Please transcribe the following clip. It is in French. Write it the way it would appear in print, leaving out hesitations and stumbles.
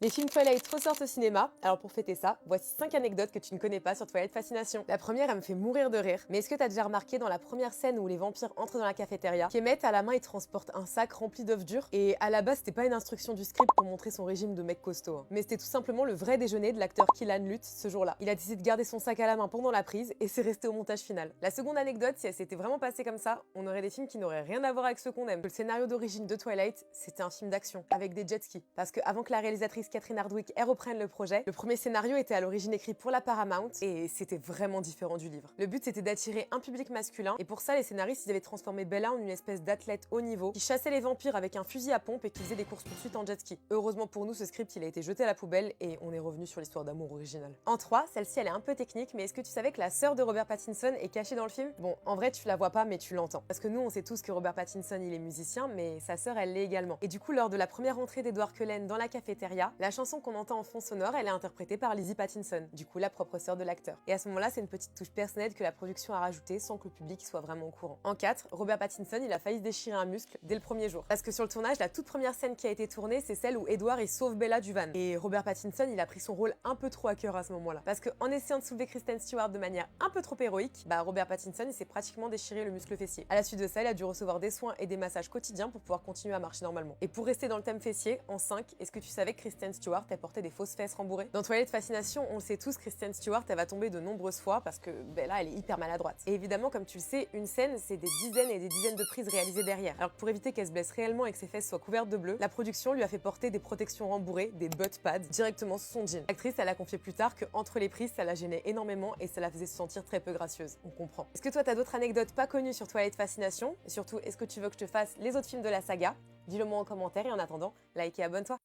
Les films Twilight ressortent au cinéma, alors pour fêter ça, voici 5 anecdotes que tu ne connais pas sur Twilight Fascination. La première, elle me fait mourir de rire, mais est-ce que t'as déjà remarqué dans la première scène où les vampires entrent dans la cafétéria, qu'Emmett à la main il transporte un sac rempli d'œufs durs, et à la base c'était pas une instruction du script pour montrer son régime de mec costaud, hein. Mais c'était tout simplement le vrai déjeuner de l'acteur Killan Lutz ce jour-là. Il a décidé de garder son sac à la main pendant la prise, et c'est resté au montage final. La seconde anecdote, si elle s'était vraiment passée comme ça, on aurait des films qui n'auraient rien à voir avec ceux qu'on aime. Le scénario d'origine de Twilight, c'était un film d'action, avec des jet skis. Parce que avant que la réalisatrice Catherine Hardwicke reprennent le projet. Le premier scénario était à l'origine écrit pour la Paramount et c'était vraiment différent du livre. Le but c'était d'attirer un public masculin et pour ça les scénaristes ils avaient transformé Bella en une espèce d'athlète haut niveau qui chassait les vampires avec un fusil à pompe et qui faisait des courses-poursuites en jet ski. Heureusement pour nous ce script il a été jeté à la poubelle et on est revenu sur l'histoire d'amour originale. En 3, celle-ci elle est un peu technique mais est-ce que tu savais que la sœur de Robert Pattinson est cachée dans le film? Bon, en vrai tu la vois pas mais tu l'entends. Parce que nous on sait tous que Robert Pattinson il est musicien mais sa sœur elle l'est également. Et du coup lors de la première entrée d'Edward Cullen dans la cafétéria, la chanson qu'on entend en fond sonore elle est interprétée par Lizzie Pattinson, du coup la propre sœur de l'acteur. Et à ce moment-là, c'est une petite touche personnelle que la production a rajoutée sans que le public soit vraiment au courant. En 4, Robert Pattinson, il a failli se déchirer un muscle dès le premier jour. Parce que sur le tournage, la toute première scène qui a été tournée, c'est celle où Edward il sauve Bella du van. Et Robert Pattinson, il a pris son rôle un peu trop à cœur à ce moment-là. Parce qu'en essayant de soulever Kristen Stewart de manière un peu trop héroïque, Robert Pattinson, il s'est pratiquement déchiré le muscle fessier. À la suite de ça, il a dû recevoir des soins et des massages quotidiens pour pouvoir continuer à marcher normalement. Et pour rester dans le thème fessier, en 5, est-ce que tu savais que Kristen Stewart elle portait des fausses fesses rembourrées? Dans Twilight Fascination, on le sait tous, Kristen Stewart, elle va tomber de nombreuses fois parce que Bella, elle est hyper maladroite. Et évidemment, comme tu le sais, une scène, c'est des dizaines et des dizaines de prises réalisées derrière. Alors que pour éviter qu'elle se blesse réellement et que ses fesses soient couvertes de bleu, la production lui a fait porter des protections rembourrées, des butt pads, directement sous son jean. L'actrice, elle a confié plus tard que entre les prises, ça la gênait énormément et ça la faisait se sentir très peu gracieuse. On comprend. Est-ce que toi, t'as d'autres anecdotes pas connues sur Twilight Fascination? Et surtout, est-ce que tu veux que je te fasse les autres films de la saga? Dis-le moi en commentaire et en attendant, like et abonne-toi.